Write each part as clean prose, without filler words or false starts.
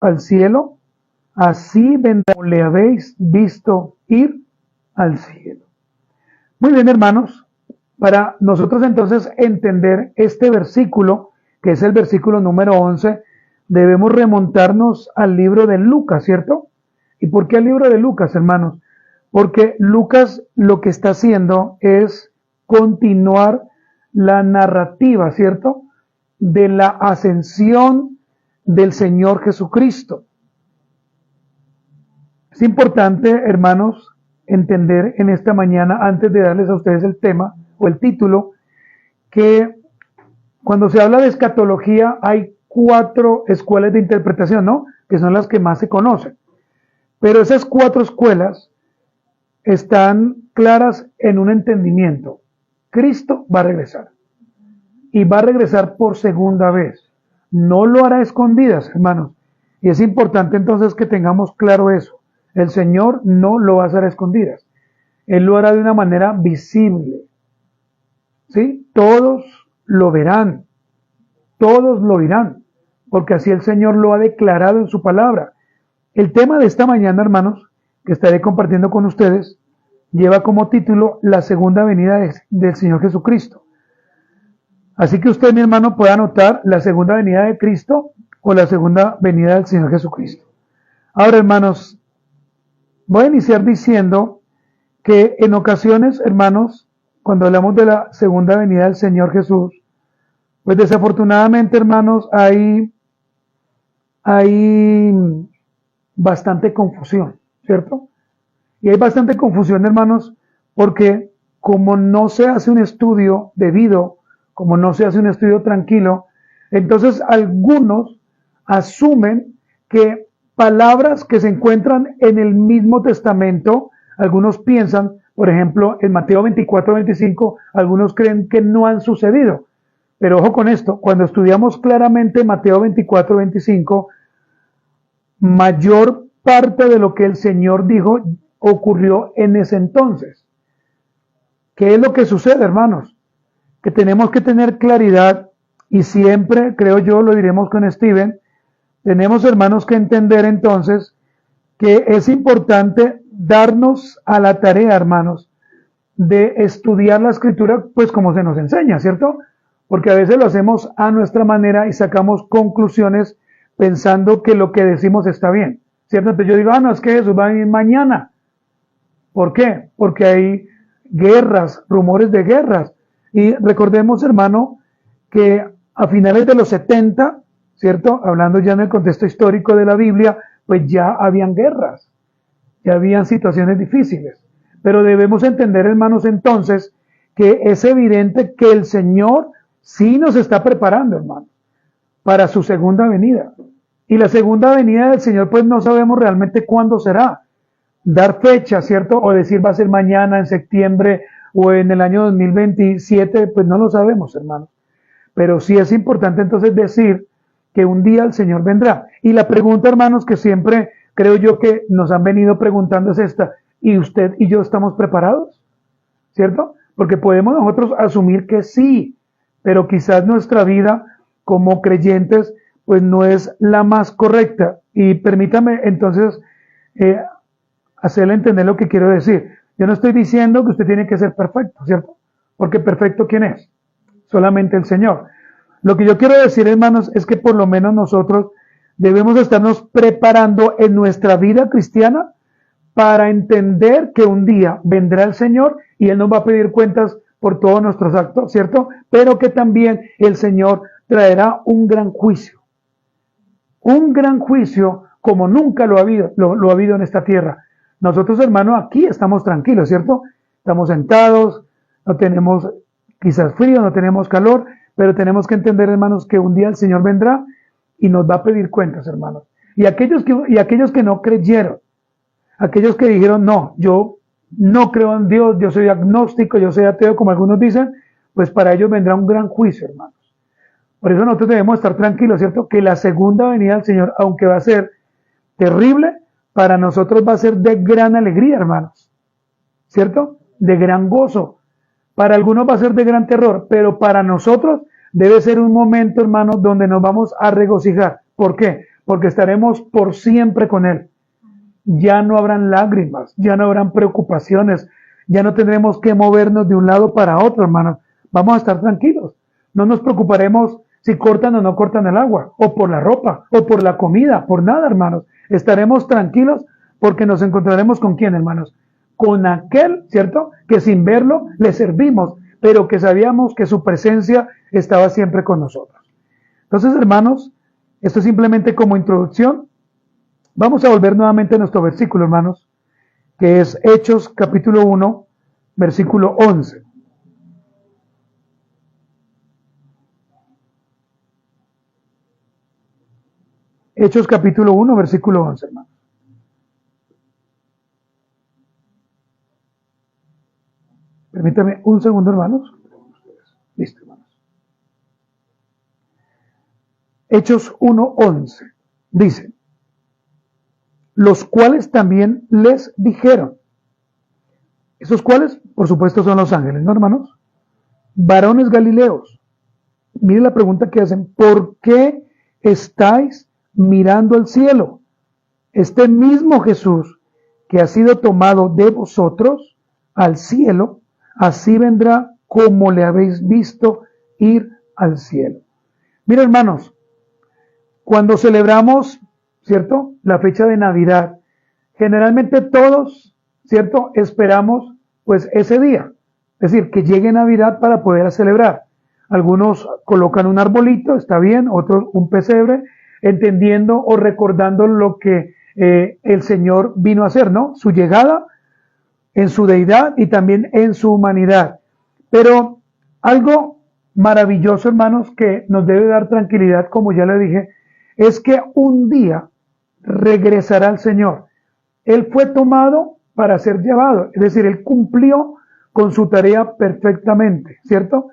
al cielo, así vendrá como le habéis visto ir al cielo. Muy bien, hermanos, para nosotros entonces entender este versículo, que es el versículo número 11, debemos remontarnos al libro de Lucas, ¿cierto? ¿Y por qué al libro de Lucas, hermanos? Porque Lucas lo que está haciendo es continuar la narrativa, ¿cierto?, de la ascensión del Señor Jesucristo. Es importante, hermanos, entender en esta mañana, antes de darles a ustedes el tema o el título, que cuando se habla de escatología hay 4 escuelas de interpretación, ¿no?, que son las que más se conocen. Pero esas 4 escuelas están claras en un entendimiento. Cristo va a regresar. Y va a regresar por segunda vez. No lo hará a escondidas, hermanos. Y es importante entonces que tengamos claro eso. El Señor no lo va a hacer a escondidas. Él lo hará de una manera visible. ¿Sí? Todos lo verán. Todos lo oirán. Porque así el Señor lo ha declarado en su palabra. El tema de esta mañana, hermanos, que estaré compartiendo con ustedes, lleva como título la segunda venida del Señor Jesucristo. Así que usted, mi hermano, puede anotar la segunda venida de Cristo o la segunda venida del Señor Jesucristo. Ahora, hermanos, voy a iniciar diciendo que en ocasiones, hermanos, cuando hablamos de la segunda venida del Señor Jesús, pues desafortunadamente, hermanos, hay bastante confusión, ¿cierto? Y hay bastante confusión, hermanos, porque como no se hace un estudio debido, como no se hace un estudio tranquilo, entonces algunos asumen que palabras que se encuentran en el mismo testamento, algunos piensan, por ejemplo, en Mateo 24-25, algunos creen que no han sucedido. Pero ojo con esto, cuando estudiamos claramente Mateo 24-25, mayor parte de lo que el Señor dijo ocurrió en ese entonces. ¿Qué es lo que sucede, hermanos? Que tenemos que tener claridad, y siempre, creo yo, lo diremos con Steven, tenemos, hermanos, que entender entonces que es importante darnos a la tarea, hermanos, de estudiar la Escritura, pues como se nos enseña, ¿cierto? Porque a veces lo hacemos a nuestra manera y sacamos conclusiones pensando que lo que decimos está bien, ¿cierto? Entonces yo digo, no, es que Jesús va a venir mañana. ¿Por qué? Porque hay guerras, rumores de guerras. Y recordemos, hermano, que a finales de los 70, ¿cierto? Hablando ya en el contexto histórico de la Biblia, pues ya habían guerras, ya habían situaciones difíciles. Pero debemos entender, hermanos, entonces, que es evidente que el Señor sí nos está preparando, hermano, para su segunda venida. Y la segunda venida del Señor, pues no sabemos realmente cuándo será. Dar fecha, ¿cierto? O decir va a ser mañana, en septiembre o en el año 2027, pues no lo sabemos, hermano. Pero sí es importante entonces decir que un día el Señor vendrá. Y la pregunta, hermanos, que siempre creo yo que nos han venido preguntando es esta: ¿y usted y yo estamos preparados? ¿Cierto? Porque podemos nosotros asumir que sí, pero quizás nuestra vida como creyentes pues no es la más correcta. Y permítame entonces hacerle entender lo que quiero decir. Yo no estoy diciendo que usted tiene que ser perfecto, ¿cierto? Porque perfecto, ¿quién es? Solamente el Señor. Lo que yo quiero decir, hermanos, es que por lo menos nosotros debemos estarnos preparando en nuestra vida cristiana para entender que un día vendrá el Señor y Él nos va a pedir cuentas por todos nuestros actos, ¿cierto? Pero que también el Señor traerá un gran juicio. Un gran juicio como nunca lo ha habido en esta tierra. Nosotros, hermanos, aquí estamos tranquilos, ¿cierto? Estamos sentados, no tenemos quizás frío, no tenemos calor, pero tenemos que entender, hermanos, que un día el Señor vendrá y nos va a pedir cuentas, hermanos. Y aquellos que no creyeron, aquellos que dijeron, no, yo no creo en Dios, yo soy agnóstico, yo soy ateo, como algunos dicen, pues para ellos vendrá un gran juicio, hermanos. Por eso nosotros debemos estar tranquilos, ¿cierto? Que la segunda venida del Señor, aunque va a ser terrible, para nosotros va a ser de gran alegría, hermanos, ¿cierto? De gran gozo. Para algunos va a ser de gran terror, pero para nosotros debe ser un momento, hermanos, donde nos vamos a regocijar. ¿Por qué? porque estaremos por siempre con Él. Ya no habrán lágrimas, ya no habrán preocupaciones, ya no tendremos que movernos de un lado para otro, hermanos. Vamos a estar tranquilos. No nos preocuparemos si cortan o no cortan el agua, o por la ropa, o por la comida, por nada, hermanos. Estaremos tranquilos porque nos encontraremos con quién, hermanos. Con aquel, ¿cierto? Que sin verlo le servimos, pero que sabíamos que su presencia estaba siempre con nosotros. Entonces, hermanos, esto es simplemente como introducción. Vamos a volver nuevamente a nuestro versículo, hermanos, que es Hechos capítulo 1, versículo 11. Hechos capítulo 1, versículo 11, hermanos. Permítame un segundo, hermanos. Listo, hermanos. Hechos 1, 11. Dice: los cuales también les dijeron. Esos cuales, por supuesto, son los ángeles, ¿no, hermanos? Varones galileos. Miren la pregunta que hacen. ¿Por qué estáis mirando al cielo? Este mismo Jesús que ha sido tomado de vosotros al cielo, así vendrá como le habéis visto ir al cielo. Miren, hermanos, cuando celebramos, ¿cierto?, la fecha de Navidad, generalmente todos, ¿cierto?, esperamos pues ese día, es decir, que llegue Navidad para poder celebrar. Algunos colocan un arbolito, está bien, otros un pesebre, entendiendo o recordando lo que el Señor vino a hacer, ¿no? Su llegada en su deidad y también en su humanidad. Pero algo maravilloso, hermanos, que nos debe dar tranquilidad, como ya le dije, es que un día regresará el Señor. Él fue tomado para ser llevado, es decir, Él cumplió con su tarea perfectamente, ¿cierto?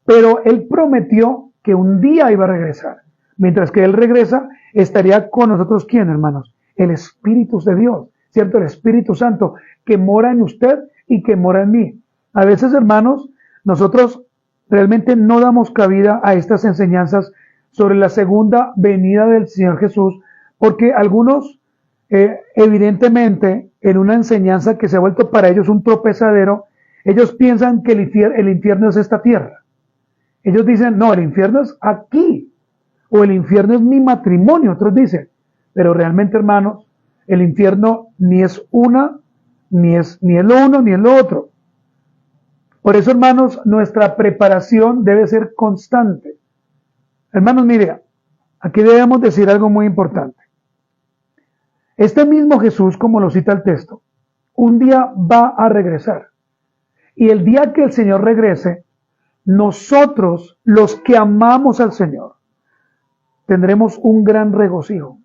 Pero Él prometió que un día iba a regresar. Mientras que Él regresa, estaría con nosotros, ¿quién, hermanos? El Espíritu de Dios, ¿cierto? El Espíritu Santo, que mora en usted y que mora en mí. A veces, hermanos, nosotros realmente no damos cabida a estas enseñanzas sobre la segunda venida del Señor Jesús, porque algunos, evidentemente, en una enseñanza que se ha vuelto para ellos un tropezadero, ellos piensan que el infierno es esta tierra. Ellos dicen, no, el infierno es aquí, o el infierno es mi matrimonio, otros dicen. Pero realmente, hermanos, el infierno ni es una, ni es lo uno, ni es lo otro. Por eso, hermanos, nuestra preparación debe ser constante. Hermanos, mire, aquí debemos decir algo muy importante. Este mismo Jesús, como lo cita el texto, un día va a regresar. Y el día que el Señor regrese, nosotros, los que amamos al Señor, tendremos un gran regocijo.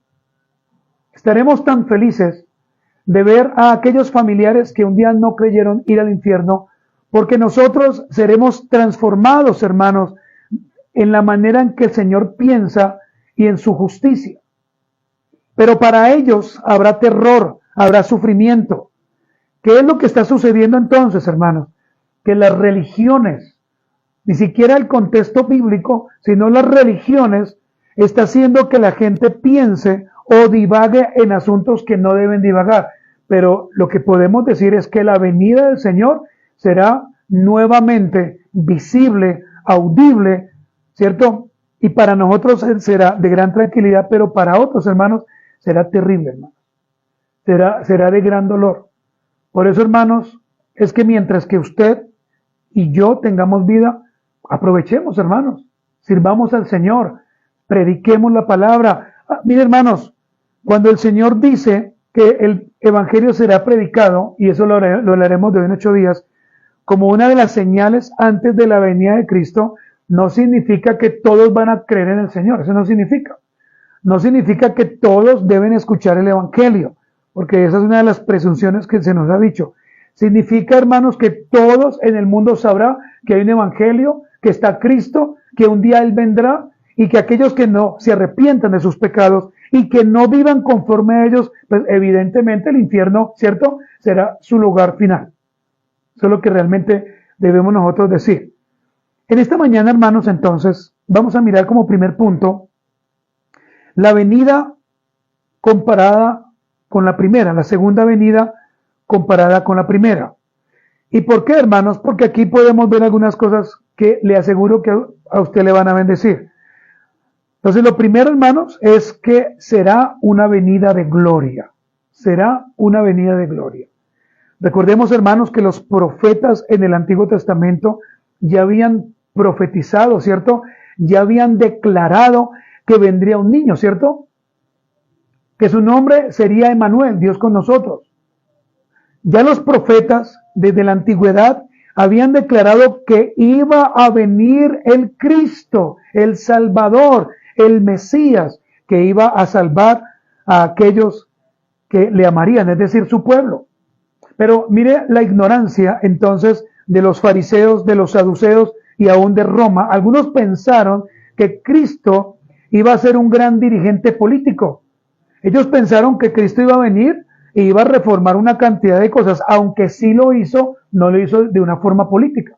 Estaremos tan felices de ver a aquellos familiares que un día no creyeron ir al infierno, porque nosotros seremos transformados, hermanos, en la manera en que el Señor piensa y en su justicia. Pero para ellos habrá terror, habrá sufrimiento. ¿Qué es lo que está sucediendo entonces, hermanos? Que las religiones, ni siquiera el contexto bíblico, sino las religiones, está haciendo que la gente piense o divague en asuntos que no deben divagar. Pero lo que podemos decir es que la venida del Señor será nuevamente visible, audible, ¿cierto? Y para nosotros será de gran tranquilidad, pero para otros, hermanos, será terrible, hermanos. Será de gran dolor. Por eso, hermanos, es que mientras que usted y yo tengamos vida, aprovechemos, hermanos, sirvamos al Señor, prediquemos la palabra. Mire, hermanos, cuando el Señor dice que el Evangelio será predicado, y eso lo haremos de hoy en 8 días, como una de las señales antes de la venida de Cristo, no significa que todos van a creer en el Señor, eso no significa. No significa que todos deben escuchar el Evangelio, porque esa es una de las presunciones que se nos ha dicho. Significa, hermanos, que todos en el mundo sabrán que hay un Evangelio, que está Cristo, que un día Él vendrá, y que aquellos que no se arrepientan de sus pecados y que no vivan conforme a ellos, pues evidentemente el infierno, ¿cierto?, será su lugar final. Eso es lo que realmente debemos nosotros decir. En esta mañana, hermanos, entonces, vamos a mirar como primer punto la venida comparada con la primera, la segunda venida comparada con la primera. ¿Y por qué, hermanos? Porque aquí podemos ver algunas cosas que le aseguro que a usted le van a bendecir. Entonces, lo primero, hermanos, es que será una venida de gloria. Será una venida de gloria. Recordemos, hermanos, que los profetas en el Antiguo Testamento ya habían profetizado, ¿cierto? Ya habían declarado que vendría un niño, ¿cierto? Que su nombre sería Emmanuel, Dios con nosotros. Ya los profetas desde la antigüedad habían declarado que iba a venir el Cristo, el Salvador, el Mesías, que iba a salvar a aquellos que le amarían, es decir, su pueblo. Pero mire la ignorancia entonces de los fariseos, de los saduceos y aún de Roma. Algunos pensaron que Cristo iba a ser un gran dirigente político. Ellos pensaron que Cristo iba a venir e iba a reformar una cantidad de cosas, aunque sí lo hizo, no lo hizo de una forma política.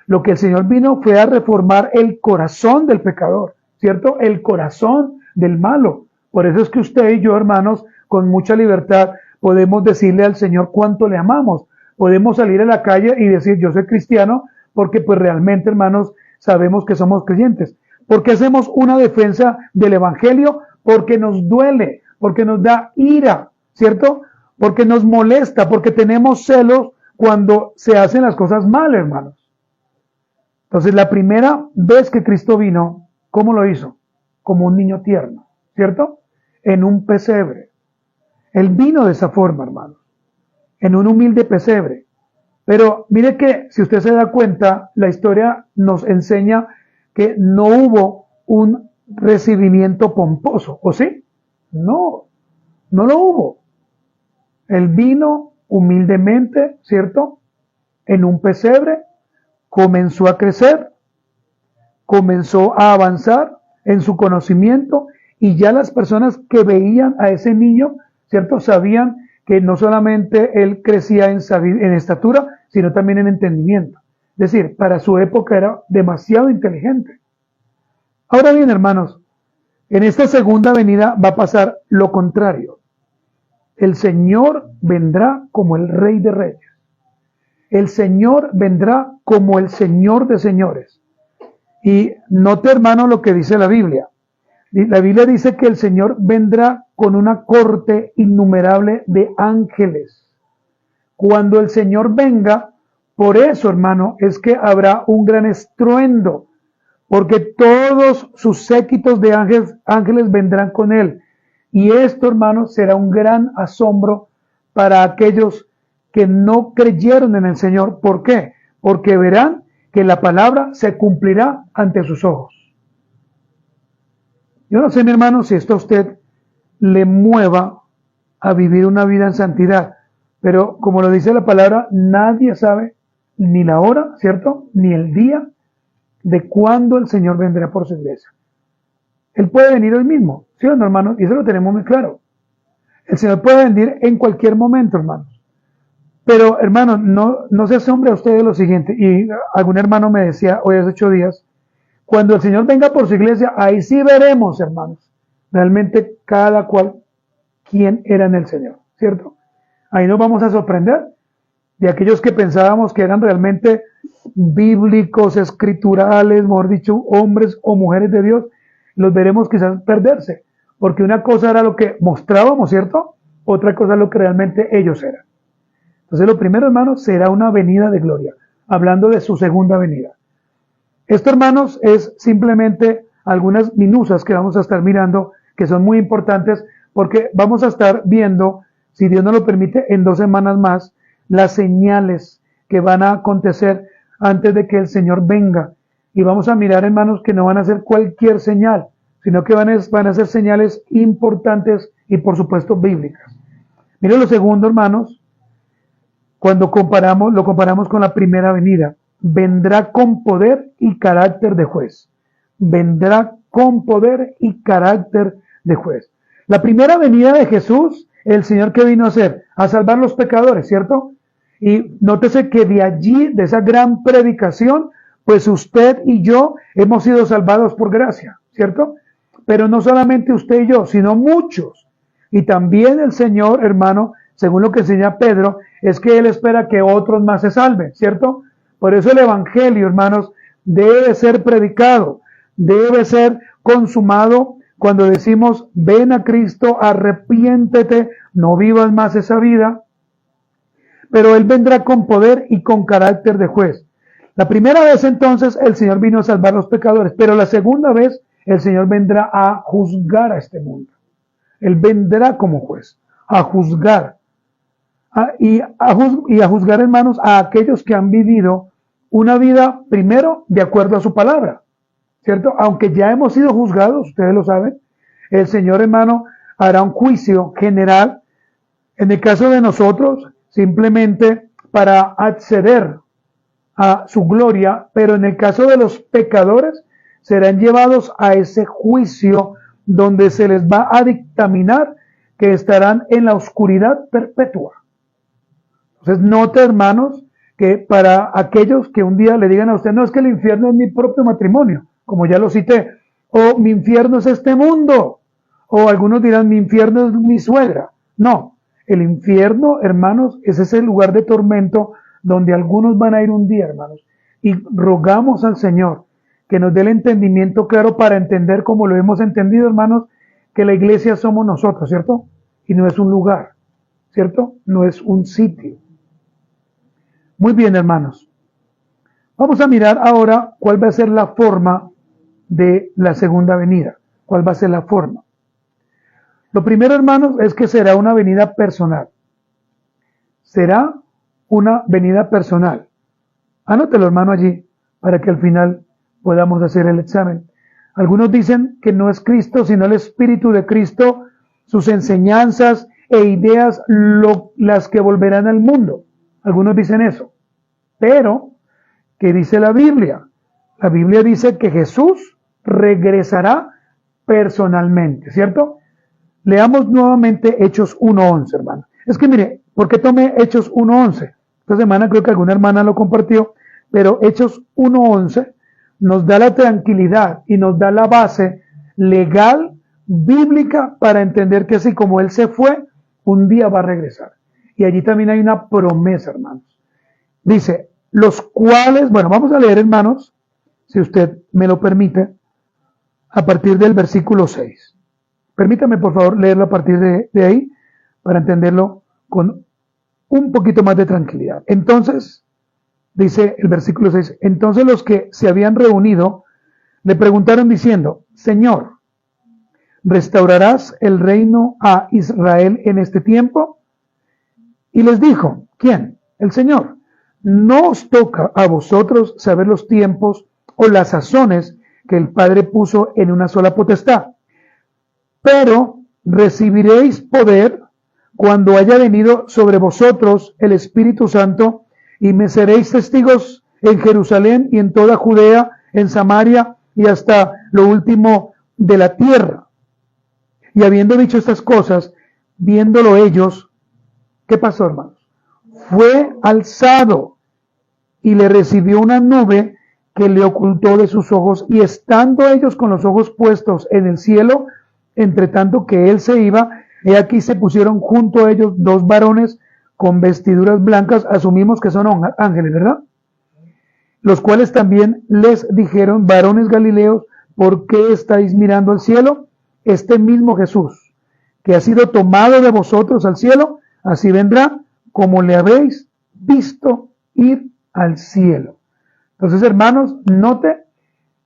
Lo que el Señor vino fue a reformar el corazón del pecador, ¿cierto? El corazón del malo. Por eso es que usted y yo, hermanos, con mucha libertad podemos decirle al Señor cuánto le amamos. Podemos salir a la calle y decir, yo soy cristiano, porque pues realmente, hermanos, sabemos que somos creyentes. ¿Por qué hacemos una defensa del Evangelio? Porque nos duele, porque nos da ira, ¿cierto? Porque nos molesta, porque tenemos celos cuando se hacen las cosas mal, hermanos. Entonces, la primera vez que Cristo vino, ¿cómo lo hizo? Como un niño tierno, ¿cierto? En un pesebre. Él vino de esa forma, hermanos, en un humilde pesebre. Pero mire que, si usted se da cuenta, la historia nos enseña que no hubo un recibimiento pomposo, ¿o sí? No, no lo hubo. Él vino humildemente, ¿cierto? En un pesebre, comenzó a crecer, comenzó a avanzar en su conocimiento y ya las personas que veían a ese niño, ¿cierto? Sabían que no solamente él crecía en estatura, sino también en entendimiento. Es decir, para su época era demasiado inteligente. Ahora bien, hermanos, en esta segunda venida va a pasar lo contrario. El Señor vendrá como el Rey de Reyes. El Señor vendrá como el Señor de señores. Y note, hermano, lo que dice la Biblia. La Biblia dice que el Señor vendrá con una corte innumerable de ángeles. Cuando el Señor venga, por eso, hermano, es que habrá un gran estruendo, porque todos sus séquitos de ángeles vendrán con él. Y esto, hermano, será un gran asombro para aquellos que no creyeron en el Señor. ¿Por qué? Porque verán que la palabra se cumplirá ante sus ojos. Yo no sé, mi hermano, si esto a usted le mueva a vivir una vida en santidad, pero como lo dice la palabra, nadie sabe ni la hora, ¿cierto? Ni el día de cuándo el Señor vendrá por su iglesia. Él puede venir hoy mismo, ¿sí o no, hermanos? Y eso lo tenemos muy claro. El Señor puede venir en cualquier momento, hermanos. Pero, hermanos, no se asombre a usted de lo siguiente. Y algún hermano me decía hoy hace 8 días, cuando el Señor venga por su iglesia, ahí sí veremos, hermanos, realmente cada cual quién era en el Señor, ¿cierto? Ahí nos vamos a sorprender de aquellos que pensábamos que eran realmente bíblicos, escriturales, mejor dicho, hombres o mujeres de Dios, los veremos quizás perderse, porque una cosa era lo que mostrábamos, ¿cierto? Otra cosa es lo que realmente ellos eran. Entonces, lo primero, hermanos, será una venida de gloria, hablando de su segunda venida. Esto, hermanos, es simplemente algunas minucias que vamos a estar mirando, que son muy importantes, porque vamos a estar viendo, si Dios nos lo permite, en 2 semanas más, las señales que van a acontecer antes de que el Señor venga. Y vamos a mirar, hermanos, que no van a ser cualquier señal, sino que van a ser señales importantes y, por supuesto, bíblicas. Mire lo segundo, hermanos, cuando lo comparamos con la primera venida. Vendrá con poder y carácter de juez. Vendrá con poder y carácter de juez. La primera venida de Jesús, el Señor, ¿qué vino a hacer? A salvar los pecadores, ¿cierto? Y nótese que de allí, de esa gran predicación, pues usted y yo hemos sido salvados por gracia, ¿cierto? Pero no solamente usted y yo, sino muchos. Y también el Señor, hermano, según lo que enseña Pedro, es que Él espera que otros más se salven, ¿cierto? Por eso el Evangelio, hermanos, debe ser predicado, debe ser consumado cuando decimos, ven a Cristo, arrepiéntete, no vivas más esa vida, pero Él vendrá con poder y con carácter de juez. La primera vez entonces el Señor vino a salvar a los pecadores, pero la segunda vez el Señor vendrá a juzgar a este mundo. Él vendrá como juez, a juzgar. Y a juzgar, hermanos, a aquellos que han vivido una vida, primero, de acuerdo a su palabra, ¿cierto? Aunque ya hemos sido juzgados, ustedes lo saben, el Señor, hermano, hará un juicio general, en el caso de nosotros, simplemente para acceder a su gloria, pero en el caso de los pecadores, serán llevados a ese juicio donde se les va a dictaminar que estarán en la oscuridad perpetua. Entonces, note, hermanos, que para aquellos que un día le digan a usted, no, es que el infierno es mi propio matrimonio, como ya lo cité, o mi infierno es este mundo, o algunos dirán, mi infierno es mi suegra. No, el infierno, hermanos, es ese lugar de tormento donde algunos van a ir un día, hermanos, y rogamos al Señor que nos dé el entendimiento claro para entender como lo hemos entendido, hermanos, que la iglesia somos nosotros, ¿cierto? Y no es un lugar, ¿cierto? No es un sitio. Muy bien, hermanos. Vamos a mirar ahora cuál va a ser la forma de la segunda venida. ¿Cuál va a ser la forma? Lo primero, hermanos, es que será una venida personal. Será una venida personal. Anótelo, hermano, allí, para que al final podamos hacer el examen. Algunos dicen que no es Cristo, sino el Espíritu de Cristo, sus enseñanzas e ideas las que volverán al mundo. Algunos dicen eso. Pero, ¿qué dice la Biblia? La Biblia dice que Jesús regresará personalmente, ¿cierto? Leamos nuevamente Hechos 1:11, hermano. Es que mire, ¿por qué tomé Hechos 1:11? Esta semana creo que alguna hermana lo compartió, pero Hechos 1:11 nos da la tranquilidad y nos da la base legal, bíblica, para entender que así como Él se fue, un día va a regresar. Y allí también hay una promesa, hermanos. Dice, los cuales, bueno, vamos a leer, hermanos, si usted me lo permite, a partir del versículo 6. Permítame, por favor, leerlo a partir de ahí, para entenderlo con un poquito más de tranquilidad. Entonces, dice el versículo 6, entonces los que se habían reunido le preguntaron diciendo, Señor, ¿restaurarás el reino a Israel en este tiempo? Y les dijo, ¿quién? El Señor. No os toca a vosotros saber los tiempos o las sazones que el Padre puso en una sola potestad, pero recibiréis poder cuando haya venido sobre vosotros el Espíritu Santo, y me seréis testigos en Jerusalén y en toda Judea, en Samaria y hasta lo último de la tierra. Y habiendo dicho estas cosas, viéndolo ellos, ¿qué pasó, hermanos? Fue alzado y le recibió una nube que le ocultó de sus ojos, y estando ellos con los ojos puestos en el cielo, entre tanto que él se iba, he aquí se pusieron junto a ellos dos varones con vestiduras blancas, asumimos que son ángeles, ¿verdad? Los cuales también les dijeron, varones galileos, ¿por qué estáis mirando al cielo? Este mismo Jesús, que ha sido tomado de vosotros al cielo, así vendrá como le habéis visto ir al cielo. Entonces, hermanos, note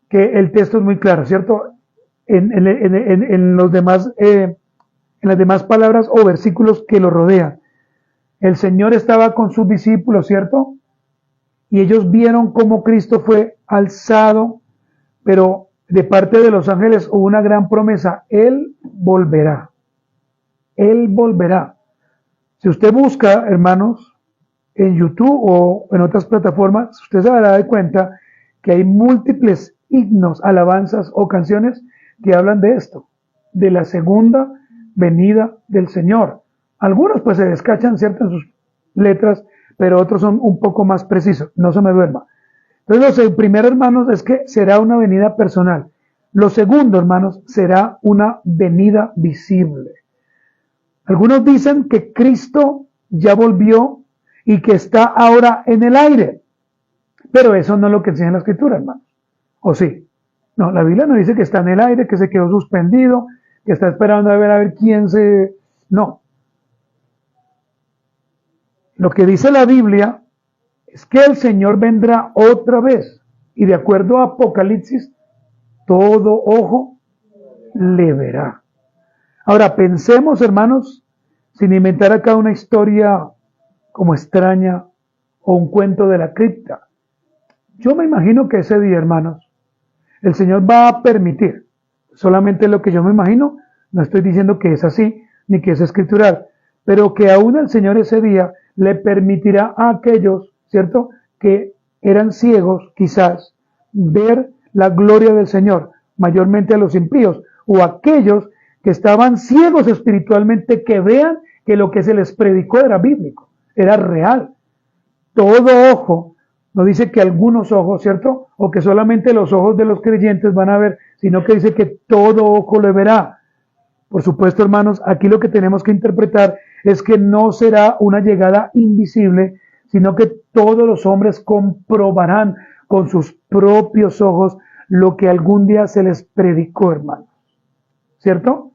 que el texto es muy claro, ¿cierto? En los demás, en las demás palabras o versículos que lo rodean. El Señor estaba con sus discípulos, ¿cierto? Y ellos vieron cómo Cristo fue alzado, pero de parte de los ángeles hubo una gran promesa. Él volverá. Él volverá. Si usted busca, hermanos, en YouTube o en otras plataformas, usted se dará cuenta que hay múltiples himnos, alabanzas o canciones que hablan de esto, de la segunda venida del Señor. Algunos pues se descachan, ¿cierto?, en sus letras, pero otros son un poco más precisos, no se me duerma. Entonces, lo primero, hermanos, es que será una venida personal. Lo segundo, hermanos, será una venida visible. Algunos dicen que Cristo ya volvió y que está ahora en el aire. Pero eso no es lo que enseña la Escritura, hermano. ¿O sí? No, la Biblia no dice que está en el aire, que se quedó suspendido, que está esperando a ver quién se... No. Lo que dice la Biblia es que el Señor vendrá otra vez. Y de acuerdo a Apocalipsis, todo ojo le verá. Ahora, pensemos, hermanos, sin inventar acá una historia como extraña o un cuento de la cripta. Yo me imagino que ese día, hermanos, el Señor va a permitir, solamente lo que yo me imagino, no estoy diciendo que es así, ni que es escritural, pero que aún el Señor ese día le permitirá a aquellos, ¿cierto?, que eran ciegos, quizás, ver la gloria del Señor, mayormente a los impíos, o aquellos que estaban ciegos espiritualmente, que vean que lo que se les predicó era bíblico, era real. Todo ojo, no dice que algunos ojos, ¿cierto? O que solamente los ojos de los creyentes van a ver, sino que dice que todo ojo le verá. Por supuesto, hermanos, aquí lo que tenemos que interpretar es que no será una llegada invisible, sino que todos los hombres comprobarán con sus propios ojos lo que algún día se les predicó, hermanos. ¿Cierto?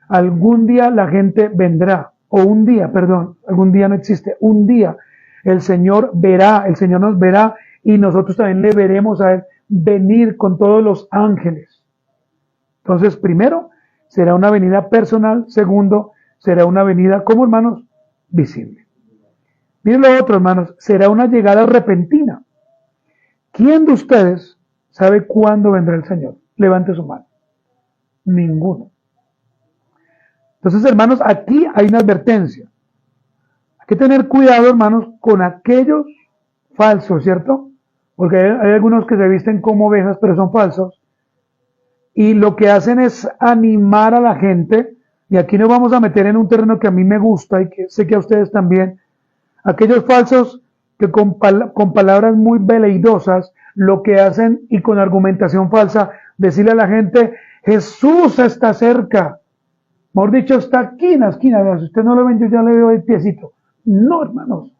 Algún día la gente vendrá, o un día, perdón, algún día no existe, un día el Señor verá, el Señor nos verá y nosotros también le veremos a Él venir con todos los ángeles. Entonces, primero, será una venida personal. Segundo, será una venida, ¿cómo, hermanos? Visible. Miren lo otro, hermanos, será una llegada repentina. ¿Quién de ustedes sabe cuándo vendrá el Señor? Levante su mano. Ninguno. Entonces, hermanos, aquí hay una advertencia. Hay que tener cuidado, hermanos, con aquellos falsos, ¿cierto? Porque hay algunos que se visten como ovejas, pero son falsos. Y lo que hacen es animar a la gente, y aquí nos vamos a meter en un terreno que a mí me gusta y que sé que a ustedes también. Aquellos falsos que con palabras muy veleidosas lo que hacen y con argumentación falsa, decirle a la gente, Jesús está cerca. Mejor dicho, está aquí en la esquina. Si usted no lo ven, yo ya le veo el piecito. No, hermanos.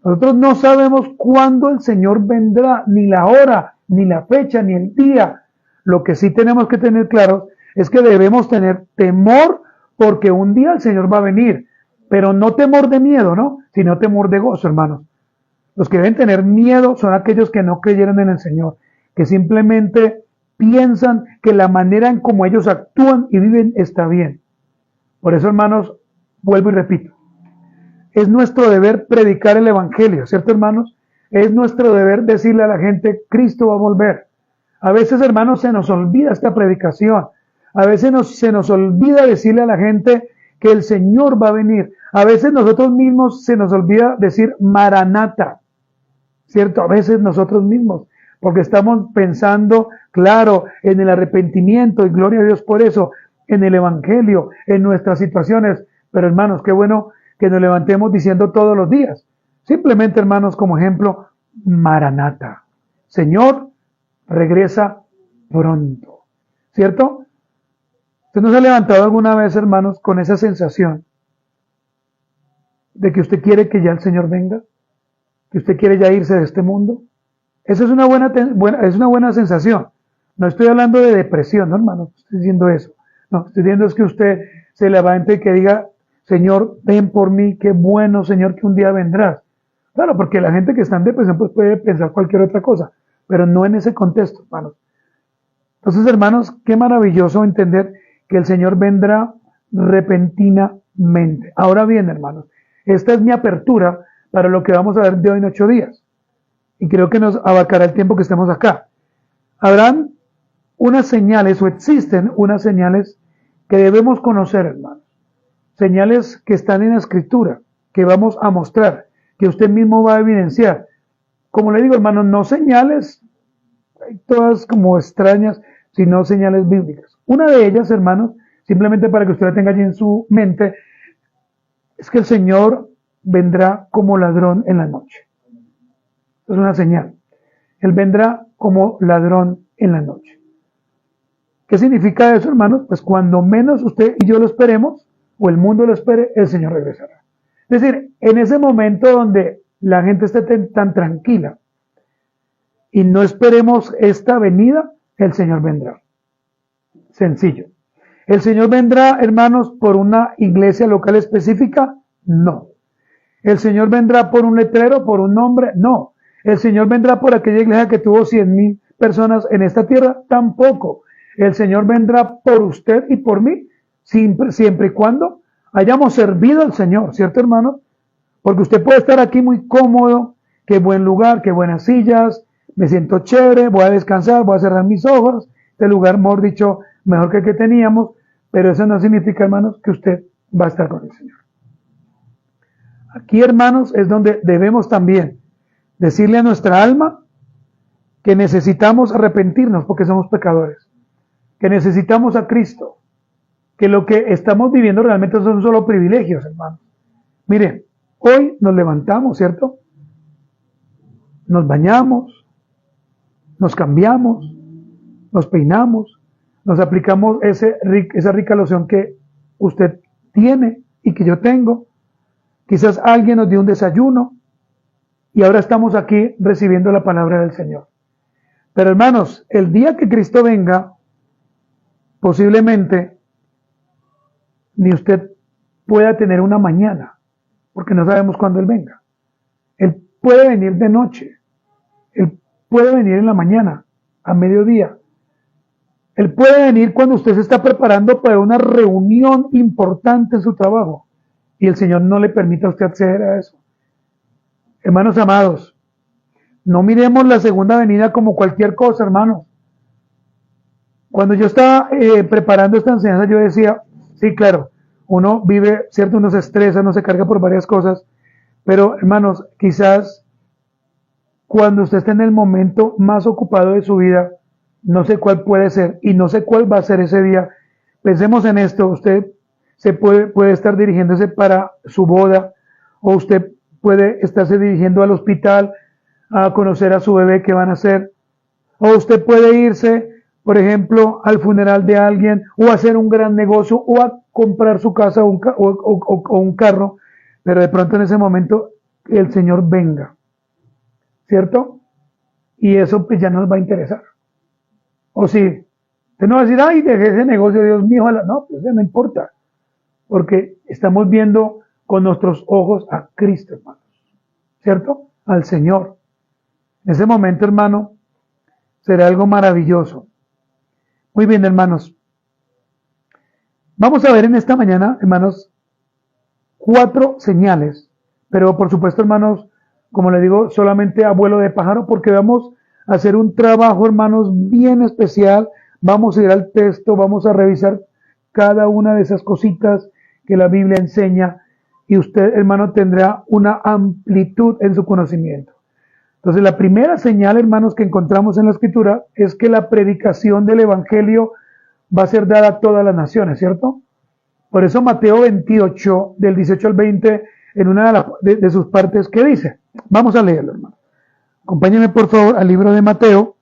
Nosotros no sabemos cuándo el Señor vendrá, ni la hora, ni la fecha, ni el día. Lo que sí tenemos que tener claro es que debemos tener temor porque un día el Señor va a venir. Pero no temor de miedo, ¿no? Sino temor de gozo, hermanos. Los que deben tener miedo son aquellos que no creyeron en el Señor, que simplemente piensan que la manera en cómo ellos actúan y viven está bien. Por eso, hermanos, vuelvo y repito, es nuestro deber predicar el Evangelio, ¿cierto, hermanos? Es nuestro deber decirle a la gente, Cristo va a volver. A veces, hermanos, se nos olvida esta predicación. A veces se nos olvida decirle a la gente que el Señor va a venir. A veces nosotros mismos se nos olvida decir Maranata, ¿cierto? A veces nosotros mismos, porque estamos pensando, claro, en el arrepentimiento, y gloria a Dios por eso, en el Evangelio, en nuestras situaciones. Pero, hermanos, qué bueno que nos levantemos diciendo todos los días. Simplemente, hermanos, como ejemplo, Maranata. Señor, regresa pronto. ¿Cierto? ¿Usted no se ha levantado alguna vez, hermanos, con esa sensación de que usted quiere que ya el Señor venga? ¿Que usted quiere ya irse de este mundo? Eso es una buena sensación. No estoy hablando de depresión, no, hermano, no estoy diciendo eso. No, estoy diciendo es que usted se levante y que diga, Señor, ven por mí, qué bueno, Señor, que un día vendrás. Claro, porque la gente que está en depresión pues puede pensar cualquier otra cosa, pero no en ese contexto, hermanos. Entonces, hermanos, qué maravilloso entender que el Señor vendrá repentinamente. Ahora bien, hermanos, esta es mi apertura para lo que vamos a ver de hoy en 8 días. Y creo que nos abarcará el tiempo que estemos acá. Habrán unas señales, o existen unas señales que debemos conocer, hermanos. Señales que están en la Escritura, que vamos a mostrar, que usted mismo va a evidenciar. Como le digo, hermanos, no señales todas como extrañas, sino señales bíblicas. Una de ellas, hermanos, simplemente para que usted la tenga allí en su mente, es que el Señor vendrá como ladrón en la noche. Es una señal. Él vendrá como ladrón en la noche. ¿Qué significa eso, hermanos? Pues cuando menos usted y yo lo esperemos, o el mundo lo espere, el Señor regresará. Es decir, en ese momento donde la gente esté tan tranquila y no esperemos esta venida, el Señor vendrá. Sencillo. ¿El Señor vendrá, hermanos, por una iglesia local específica? No. ¿El Señor vendrá por un letrero, por un nombre? No. ¿El Señor vendrá por aquella iglesia que tuvo 100,000 personas en esta tierra? Tampoco. El Señor vendrá por usted y por mí, siempre y cuando hayamos servido al Señor, ¿cierto, hermano? Porque usted puede estar aquí muy cómodo, qué buen lugar, qué buenas sillas, me siento chévere, voy a descansar, voy a cerrar mis ojos, este lugar, mejor dicho, mejor que el que teníamos, pero eso no significa, hermanos, que usted va a estar con el Señor. Aquí, hermanos, es donde debemos también decirle a nuestra alma que necesitamos arrepentirnos porque somos pecadores, que necesitamos a Cristo, que lo que estamos viviendo realmente son solo privilegios, hermanos. Miren, hoy nos levantamos, ¿cierto? Nos bañamos, nos cambiamos, nos peinamos, nos aplicamos esa rica loción que usted tiene y que yo tengo. Quizás alguien nos dio un desayuno y ahora estamos aquí recibiendo la palabra del Señor. Pero hermanos, el día que Cristo venga, posiblemente ni usted pueda tener una mañana, porque no sabemos cuándo Él venga. Él puede venir de noche, Él puede venir en la mañana, a mediodía. Él puede venir cuando usted se está preparando para una reunión importante en su trabajo y el Señor no le permite a usted acceder a eso. Hermanos amados, no miremos la segunda venida como cualquier cosa, hermanos. Cuando yo estaba preparando esta enseñanza, yo decía, sí, claro, uno vive, ¿cierto? Uno se estresa, uno se carga por varias cosas, pero hermanos, quizás cuando usted esté en el momento más ocupado de su vida, no sé cuál puede ser y no sé cuál va a ser ese día. Pensemos en esto, usted se puede estar dirigiéndose para su boda o usted puede estarse dirigiendo al hospital a conocer a su bebé que van a hacer, o usted puede irse, por ejemplo, al funeral de alguien o a hacer un gran negocio o a comprar su casa o un carro, pero de pronto en ese momento el Señor venga, ¿cierto? Y eso pues ya nos va a interesar. O si usted no va a decir, ay, dejé ese negocio, Dios mío, no, pues no importa, porque estamos viendo con nuestros ojos a Cristo, hermanos, ¿cierto? Al Señor. En ese momento, hermano, será algo maravilloso. Muy bien, hermanos. Vamos a ver en esta mañana, hermanos, 4 señales, pero por supuesto, hermanos, como le digo, solamente a vuelo de pájaro, porque vamos a hacer un trabajo, hermanos, bien especial. Vamos a ir al texto, vamos a revisar cada una de esas cositas que la Biblia enseña y usted, hermano, tendrá una amplitud en su conocimiento. Entonces, la primera señal, hermanos, que encontramos en la Escritura es que la predicación del Evangelio va a ser dada a todas las naciones, ¿cierto? Por eso Mateo 28, del 18 al 20, en una de sus partes, ¿qué dice? Vamos a leerlo, hermano. Acompáñenme, por favor, al libro de Mateo,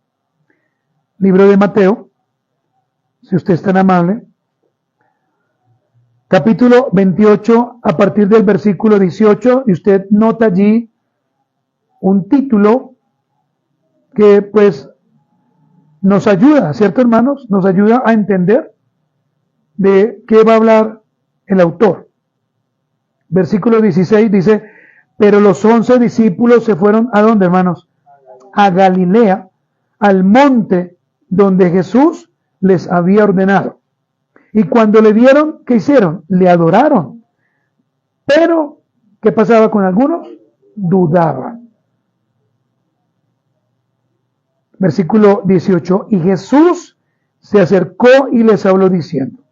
si usted es tan amable. Capítulo 28, a partir del versículo 18, y usted nota allí un título que pues nos ayuda, ¿cierto, hermanos? Nos ayuda a entender de qué va a hablar el autor. Versículo 16 dice, pero los 11 discípulos se fueron, ¿a dónde, hermanos? A Galilea, al monte donde Jesús les había ordenado. Y cuando le vieron, ¿qué hicieron? Le adoraron. Pero, ¿qué pasaba con algunos? Dudaban. Versículo 18, y Jesús se acercó y les habló diciendo,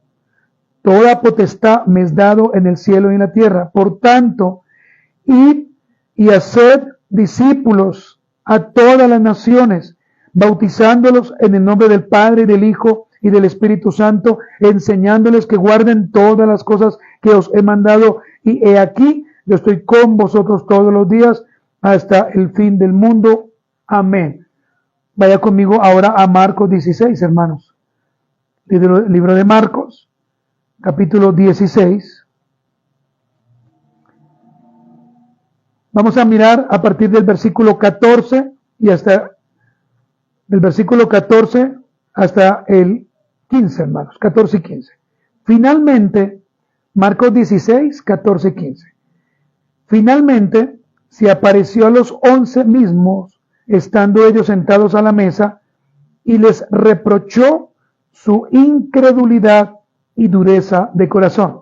toda potestad me es dado en el cielo y en la tierra, por tanto, id y haced discípulos a todas las naciones, bautizándolos en el nombre del Padre y del Hijo y del Espíritu Santo, enseñándoles que guarden todas las cosas que os he mandado, y he aquí, yo estoy con vosotros todos los días hasta el fin del mundo. Amén. Vaya conmigo ahora a Marcos 16, hermanos. Libro de Marcos, capítulo 16. Vamos a mirar a partir del versículo 14 y hasta del versículo 14 hasta el 15, hermanos, 14 y 15. Finalmente, Marcos 16, 14 y 15. Finalmente, se apareció a los 11 mismos, estando ellos sentados a la mesa, y les reprochó su incredulidad y dureza de corazón,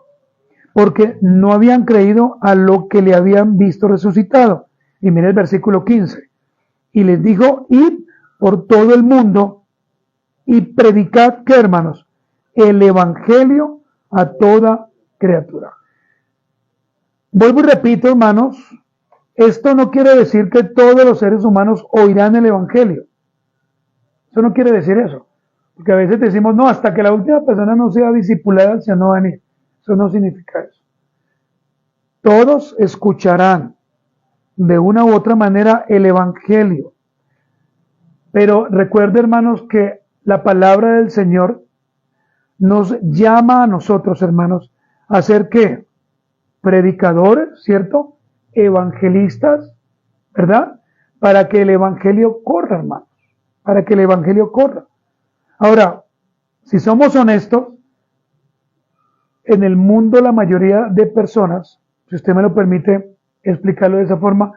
porque no habían creído a lo que le habían visto resucitado. Y mire el versículo 15. Y les dijo, id por todo el mundo y predicad, ¿qué, hermanos? El evangelio a toda criatura. Vuelvo y repito, hermanos, esto no quiere decir que todos los seres humanos oirán el evangelio. Eso no quiere decir eso. Porque a veces decimos, no, hasta que la última persona no sea discipulada, el Señor no va a venir. Eso no significa eso. Todos escucharán de una u otra manera el evangelio. Pero recuerde, hermanos, que la palabra del Señor nos llama a nosotros, hermanos, a ser ¿qué? Predicadores, ¿cierto? Evangelistas, ¿verdad? Para que el evangelio corra, hermanos. Para que el evangelio corra. Ahora, si somos honestos, en el mundo la mayoría de personas, si usted me lo permite explicarlo de esa forma,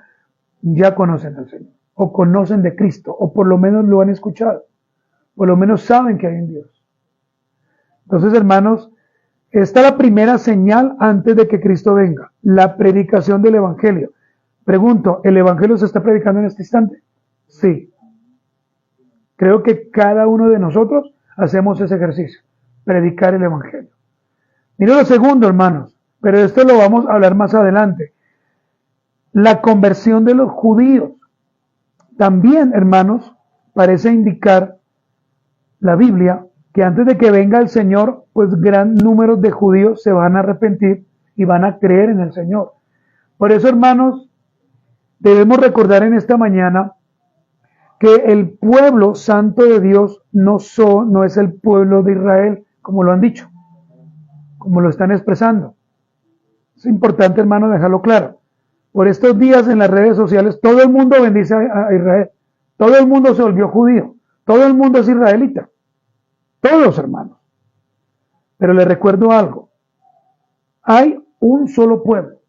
ya conocen al Señor, o conocen de Cristo, o por lo menos lo han escuchado, por lo menos saben que hay un Dios. Entonces, hermanos, esta es la primera señal antes de que Cristo venga, la predicación del Evangelio. Pregunto, ¿el Evangelio se está predicando en este instante? Sí. Creo que cada uno de nosotros hacemos ese ejercicio, predicar el Evangelio. Mira lo segundo, hermanos, pero esto lo vamos a hablar más adelante. La conversión de los judíos. También, hermanos, parece indicar la Biblia que antes de que venga el Señor, pues gran número de judíos se van a arrepentir y van a creer en el Señor. Por eso, hermanos, debemos recordar en esta mañana que el pueblo santo de Dios no es el pueblo de Israel, como lo han dicho, como lo están expresando. Es importante, hermano, dejarlo claro. Por estos días en las redes sociales, todo el mundo bendice a Israel. Todo el mundo se volvió judío. Todo el mundo es israelita. Todos, hermanos. Pero les recuerdo algo. Hay un solo pueblo.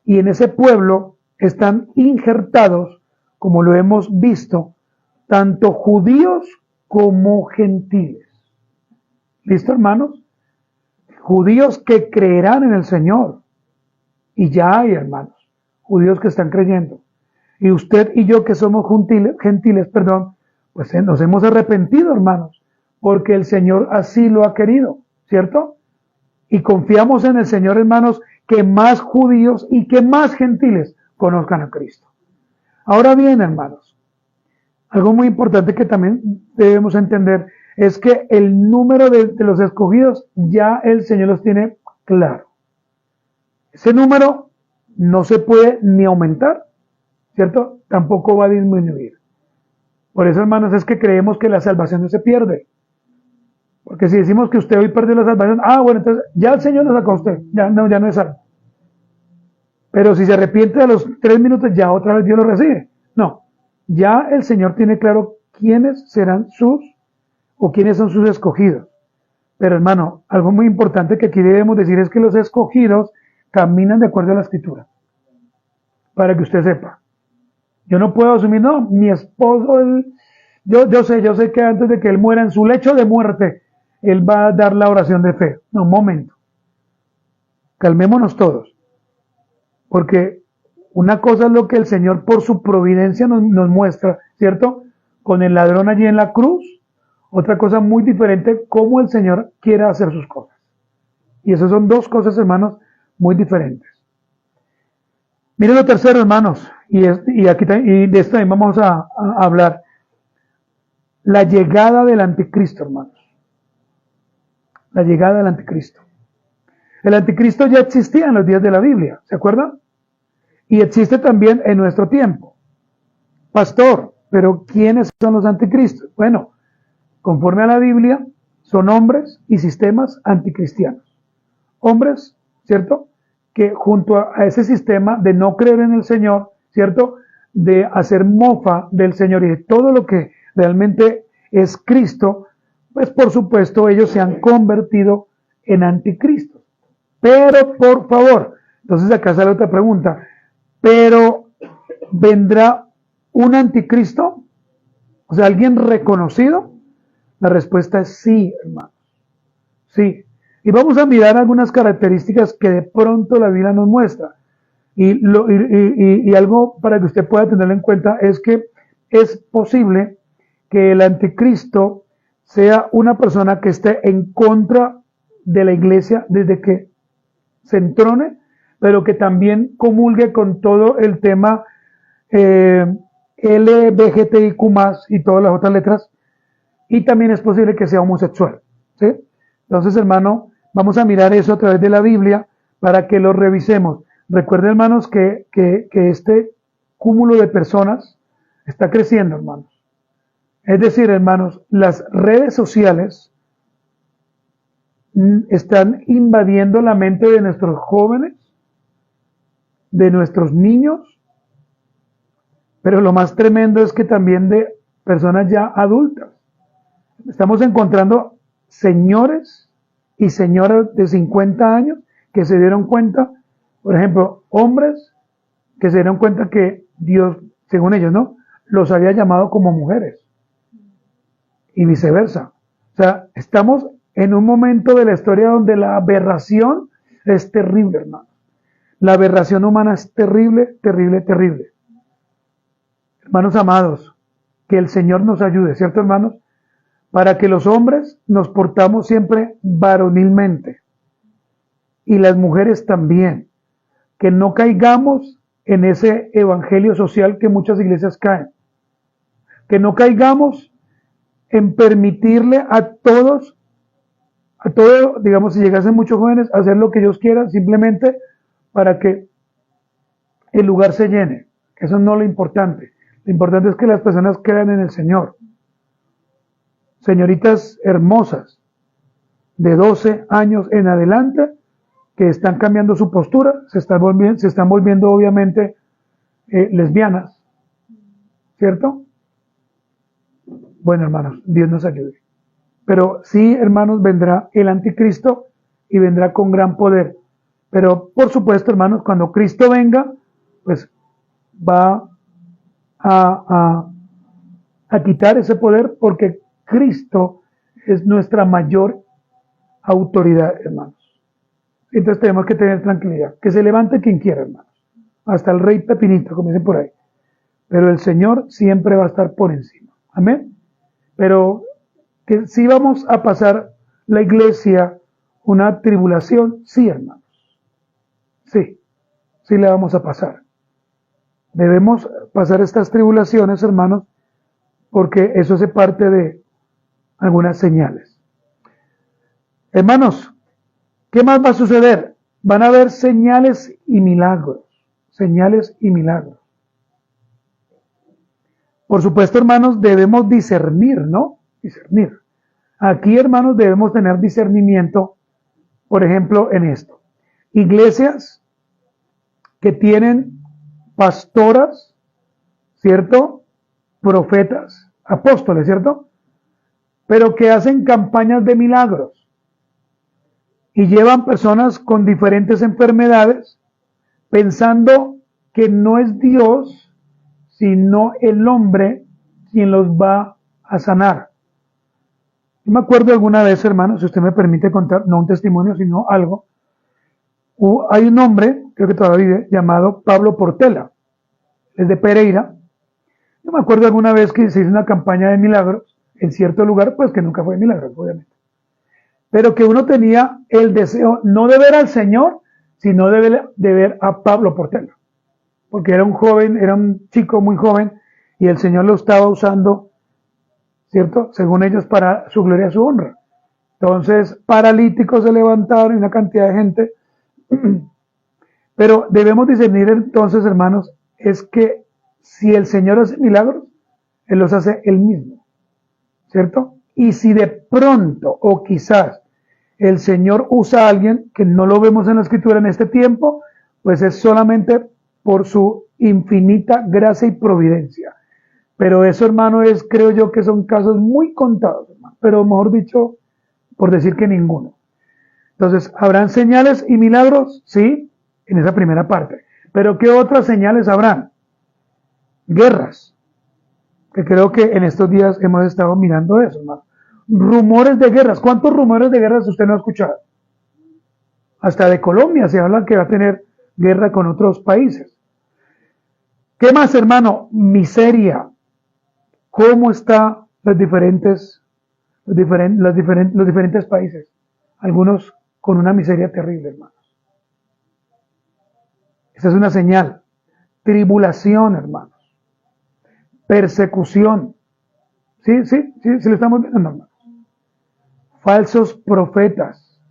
Y en ese pueblo están injertados, como lo hemos visto, tanto judíos como gentiles. ¿Listo, hermanos? Judíos que creerán en el Señor. Y ya hay, hermanos, judíos que están creyendo. Y usted y yo que somos gentiles, pues nos hemos arrepentido, hermanos, porque el Señor así lo ha querido, ¿cierto? Y confiamos en el Señor, hermanos, que más judíos y que más gentiles conozcan a Cristo. Ahora bien, hermanos, algo muy importante que también debemos entender es que el número de los escogidos ya el Señor los tiene claro. Ese número no se puede ni aumentar, ¿cierto? Tampoco va a disminuir. Por eso, hermanos, es que creemos que la salvación no se pierde. Porque si decimos que usted hoy perdió la salvación, bueno, entonces ya el Señor lo sacó a usted, ya no es salvo. Pero si se arrepiente a los 3 minutos, ya otra vez Dios lo recibe. No, ya el Señor tiene claro quiénes serán quiénes son sus escogidos. Pero, hermano, algo muy importante que aquí debemos decir es que los escogidos caminan de acuerdo a la Escritura. Para que usted sepa. Yo no puedo asumir, no, mi esposo, yo sé que antes de que él muera en su lecho de muerte, él va a dar la oración de fe. No, un momento. Calmémonos todos. Porque una cosa es lo que el Señor por su providencia nos muestra, ¿cierto? Con el ladrón allí en la cruz. Otra cosa muy diferente, cómo el Señor quiere hacer sus cosas. Y esas son dos cosas, hermanos, muy diferentes. Miren lo tercero, hermanos, y de esto también vamos a hablar. La llegada del anticristo, hermanos. La llegada del anticristo. El anticristo ya existía en los días de la Biblia, ¿se acuerdan? Y existe también en nuestro tiempo. Pastor, pero ¿quiénes son los anticristos? Bueno, conforme a la Biblia, son hombres y sistemas anticristianos. Hombres, ¿cierto?, que junto a ese sistema de no creer en el Señor, ¿cierto? De hacer mofa del Señor y de todo lo que realmente es Cristo, pues por supuesto ellos se han convertido en anticristos. Pero por favor, entonces acá sale otra pregunta, pero ¿vendrá un anticristo? O sea, ¿alguien reconocido? La respuesta es sí, hermanos. Sí. Y vamos a mirar algunas características que de pronto la Biblia nos muestra. Y algo para que usted pueda tenerlo en cuenta es que es posible que el anticristo sea una persona que esté en contra de la iglesia desde que se entrone, pero que también comulgue con todo el tema LGBTIQ+, y todas las otras letras, y también es posible que sea homosexual, ¿sí? Entonces, hermano, vamos a mirar eso a través de la Biblia para que lo revisemos. Recuerden, hermanos, que este cúmulo de personas está creciendo, hermanos. Es decir, hermanos, las redes sociales están invadiendo la mente de nuestros jóvenes, de nuestros niños, pero lo más tremendo es que también de personas ya adultas. Estamos encontrando señores y señoras de 50 años que se dieron cuenta, por ejemplo, hombres que se dieron cuenta que Dios, según ellos, ¿no?, los había llamado como mujeres y viceversa. O sea, estamos en un momento de la historia donde la aberración es terrible, hermano. La aberración humana es terrible, terrible, terrible. Hermanos amados, que el Señor nos ayude, ¿cierto, hermanos? Para que los hombres nos portamos siempre varonilmente y las mujeres también, que no caigamos en ese evangelio social que muchas iglesias caen, que no caigamos en permitirle a todo, digamos, si llegasen muchos jóvenes, a hacer lo que ellos quieran simplemente para que el lugar se llene. Eso no es lo importante. Lo importante es que las personas crean en el Señor. Señoritas hermosas de 12 años en adelante que están cambiando su postura, se están volviendo obviamente lesbianas, ¿cierto? Bueno, hermanos, Dios nos ayude. Pero sí, hermanos, vendrá el anticristo y vendrá con gran poder. Pero por supuesto, hermanos, cuando Cristo venga, pues va a quitar ese poder, porque Cristo es nuestra mayor autoridad, hermanos. Entonces tenemos que tener tranquilidad. Que se levante quien quiera, hermanos. Hasta el rey Pepinito, como dicen por ahí. Pero el Señor siempre va a estar por encima. Amén. Pero que si vamos a pasar la iglesia una tribulación, sí, hermanos. Sí, sí la vamos a pasar. Debemos pasar estas tribulaciones, hermanos, porque eso hace parte de algunas señales. Hermanos, ¿qué más va a suceder? Van a haber señales y milagros. Señales y milagros. Por supuesto, hermanos, debemos discernir, ¿no? Discernir. Aquí, hermanos, debemos tener discernimiento, por ejemplo, en esto. Iglesias que tienen pastoras, ¿cierto? Profetas, apóstoles, ¿cierto? Pero que hacen campañas de milagros y llevan personas con diferentes enfermedades pensando que no es Dios, sino el hombre quien los va a sanar. Yo me acuerdo alguna vez, hermano, si usted me permite contar, no un testimonio, sino algo. Hay un hombre, creo que todavía vive, llamado Pablo Portela, es de Pereira. Yo me acuerdo alguna vez que se hizo una campaña de milagros en cierto lugar, pues que nunca fue de milagros, obviamente. Pero que uno tenía el deseo no de ver al Señor, sino de ver a Pablo Portela. Porque era un joven, era un chico muy joven, y el Señor lo estaba usando, ¿cierto? Según ellos, para su gloria y su honra. Entonces, paralíticos se levantaron y una cantidad de gente. Pero debemos discernir entonces, hermanos, es que si el Señor hace milagros, Él los hace Él mismo, ¿cierto? Y si de pronto, o quizás, el Señor usa a alguien que no lo vemos en la Escritura en este tiempo, pues es solamente por su infinita gracia y providencia. Pero eso, hermano, creo yo que son casos muy contados, hermano. Pero mejor dicho, por decir que ninguno. Entonces, ¿habrán señales y milagros? Sí, en esa primera parte. Pero ¿qué otras señales habrán? Guerras, que creo que en estos días hemos estado mirando eso, hermano. Rumores de guerras. ¿Cuántos rumores de guerras usted no ha escuchado? Hasta de Colombia se habla que va a tener guerra con otros países. ¿Qué más, hermano? Miseria. ¿Cómo están los diferentes países? Algunos con una miseria terrible, hermanos. Esa es una señal. Tribulación, hermanos. Persecución. Sí, lo estamos viendo, hermanos. Falsos profetas.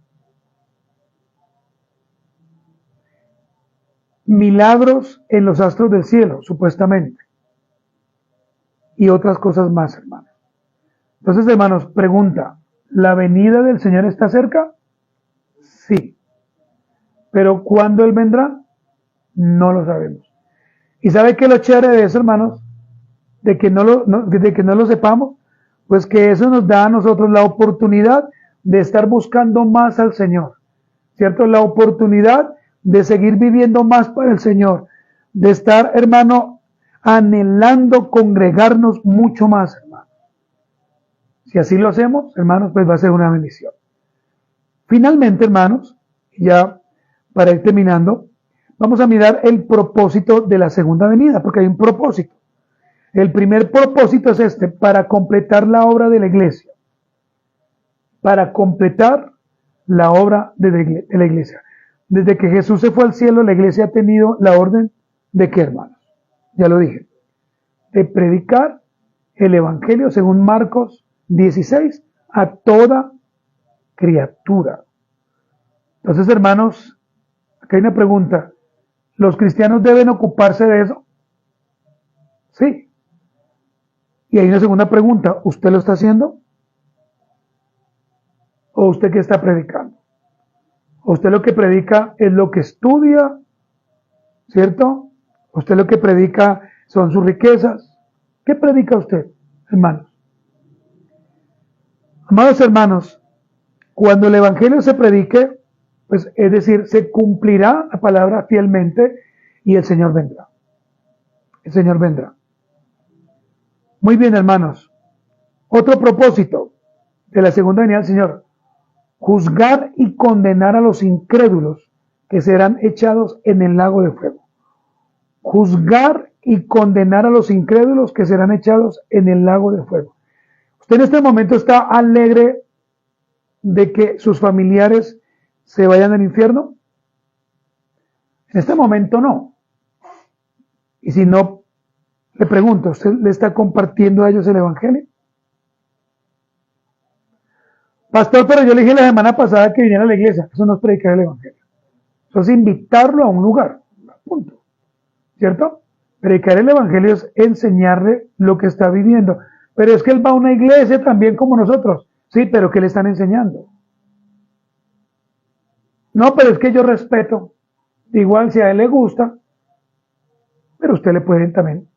Milagros en los astros del cielo, supuestamente. Y otras cosas más, hermanos. Entonces, hermanos, pregunta, ¿la venida del Señor está cerca? Sí. Pero ¿cuándo Él vendrá? No lo sabemos. ¿Y sabe qué es lo chévere de eso, hermanos? De que no lo sepamos, pues que eso nos da a nosotros la oportunidad de estar buscando más al Señor, ¿cierto? La oportunidad de seguir viviendo más para el Señor, de estar, hermano, anhelando congregarnos mucho más, hermano. Si así lo hacemos, hermanos, pues va a ser una bendición. Finalmente, hermanos, ya para ir terminando, vamos a mirar el propósito de la segunda venida, porque hay un propósito. El primer propósito es para completar la obra de la iglesia. Para completar la obra de la iglesia. Desde que Jesús se fue al cielo, la iglesia ha tenido la orden de ¿qué, hermanos? Ya lo dije. De predicar el evangelio según Marcos 16 a toda criatura. Entonces, hermanos, acá hay una pregunta. ¿Los cristianos deben ocuparse de eso? Sí. Y hay una segunda pregunta. ¿Usted lo está haciendo? ¿O usted qué está predicando? ¿O usted lo que predica es lo que estudia? ¿Cierto? ¿Usted lo que predica son sus riquezas? ¿Qué predica usted, hermanos? Amados hermanos, cuando el evangelio se predique, pues es decir, se cumplirá la palabra fielmente y el Señor vendrá. El Señor vendrá. Muy bien, hermanos. Otro propósito de la segunda venida del Señor. Juzgar y condenar a los incrédulos que serán echados en el lago de fuego. Juzgar y condenar a los incrédulos que serán echados en el lago de fuego. ¿Usted en este momento está alegre de que sus familiares se vayan al infierno? En este momento no. Y si no, le pregunto, ¿usted le está compartiendo a ellos el evangelio? Pastor, pero yo le dije la semana pasada que viniera a la iglesia. Eso no es predicar el evangelio. Eso es invitarlo a un lugar. Punto. ¿Cierto? Predicar el evangelio es enseñarle lo que está viviendo. Pero es que él va a una iglesia también como nosotros. Sí, pero ¿qué le están enseñando? No, pero es que yo respeto. Igual si a él le gusta, pero usted le puede también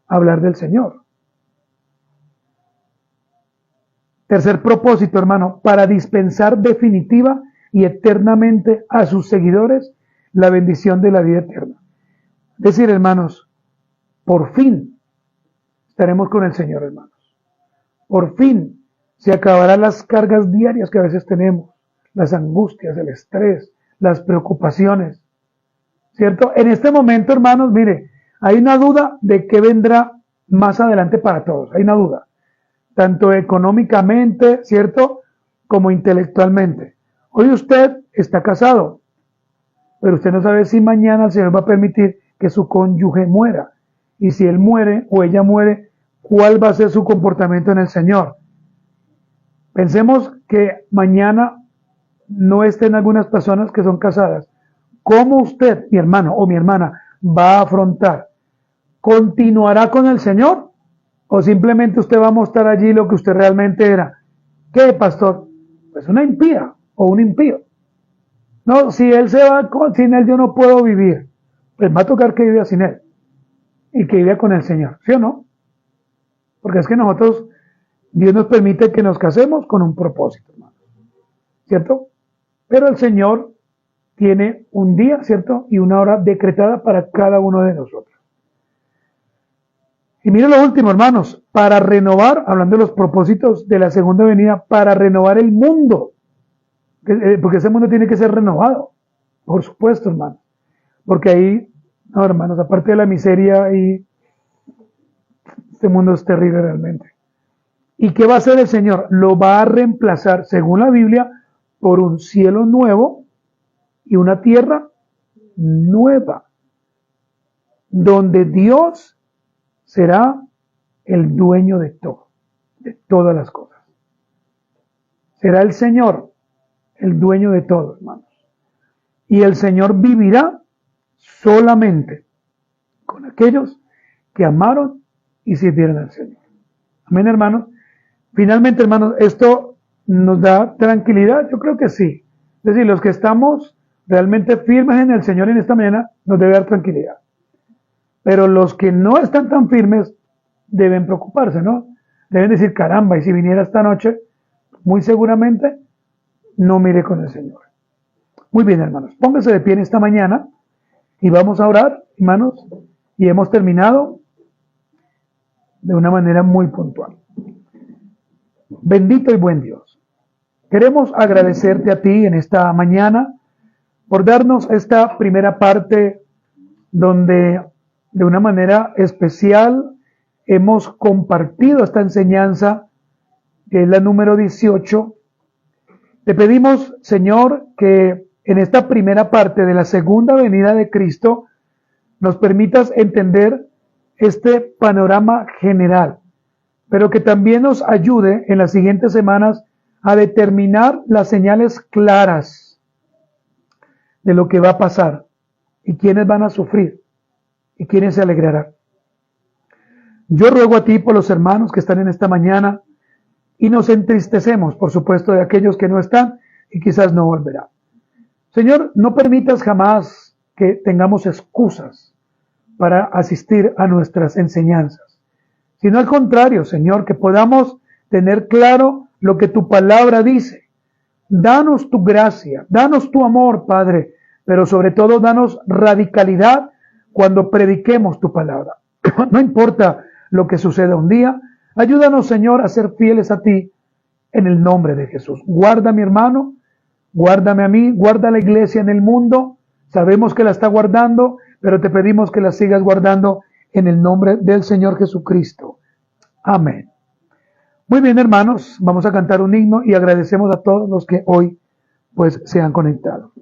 hablar del Señor. Tercer propósito, hermano, para dispensar definitiva y eternamente a sus seguidores la bendición de la vida eterna. Es decir, hermanos, por fin estaremos con el Señor, hermanos. Por fin se acabarán las cargas diarias que a veces tenemos, las angustias, el estrés, las preocupaciones. ¿Cierto? En este momento, hermanos, mire, hay una duda de qué vendrá más adelante para todos. Hay una duda. Tanto económicamente, ¿cierto? Como intelectualmente. Hoy usted está casado, pero usted no sabe si mañana el Señor va a permitir que su cónyuge muera. Y si él muere o ella muere, ¿cuál va a ser su comportamiento en el Señor? Pensemos que mañana no estén algunas personas que son casadas. ¿Cómo usted, mi hermano o mi hermana, va a afrontar? ¿Continuará con el Señor? ¿O simplemente usted va a mostrar allí lo que usted realmente era? ¿Qué, pastor? Pues una impía o un impío. No, si él se va, sin él yo no puedo vivir. Pues va a tocar que viva sin él y que viva con el Señor, ¿sí o no? Porque es que nosotros, Dios nos permite que nos casemos con un propósito, hermano, ¿cierto? Pero el Señor tiene un día, ¿cierto? Y una hora decretada para cada uno de nosotros. Y miren lo último, hermanos, para renovar, hablando de los propósitos de la segunda venida, para renovar el mundo, porque ese mundo tiene que ser renovado, por supuesto, hermano, porque ahí, no, hermanos, aparte de la miseria, y este mundo es terrible realmente. ¿Y qué va a hacer el Señor? Lo va a reemplazar, según la Biblia, por un cielo nuevo y una tierra nueva, donde Dios será el dueño de todo, de todas las cosas. Será el Señor el dueño de todo, hermanos. Y el Señor vivirá solamente con aquellos que amaron y sirvieron al Señor. Amén, hermanos. Finalmente, hermanos, esto nos da tranquilidad. Yo creo que sí. Es decir, los que estamos realmente firmes en el Señor en esta mañana, nos debe dar tranquilidad. Pero los que no están tan firmes deben preocuparse, ¿no? Deben decir, caramba, y si viniera esta noche, muy seguramente no mire con el Señor. Muy bien, hermanos, pónganse de pie en esta mañana y vamos a orar, hermanos, y hemos terminado de una manera muy puntual. Bendito y buen Dios, queremos agradecerte a ti en esta mañana por darnos esta primera parte donde de una manera especial hemos compartido esta enseñanza, que es la número 18. Te pedimos, Señor, que en esta primera parte de la segunda venida de Cristo nos permitas entender este panorama general, pero que también nos ayude en las siguientes semanas a determinar las señales claras de lo que va a pasar y quiénes van a sufrir y quiénes se alegrarán. Yo ruego a ti por los hermanos que están en esta mañana y nos entristecemos, por supuesto, de aquellos que no están y quizás no volverán. Señor, no permitas jamás que tengamos excusas para asistir a nuestras enseñanzas, sino al contrario, Señor, que podamos tener claro lo que tu palabra dice. Danos tu gracia, danos tu amor, Padre, pero sobre todo danos radicalidad cuando prediquemos tu palabra. No importa lo que suceda un día, ayúdanos, Señor, a ser fieles a ti en el nombre de Jesús. Guarda a mi hermano, guárdame a mí, guarda la iglesia en el mundo. Sabemos que la está guardando, pero te pedimos que la sigas guardando en el nombre del Señor Jesucristo. Amén. Muy bien, hermanos, vamos a cantar un himno y agradecemos a todos los que hoy pues se han conectado.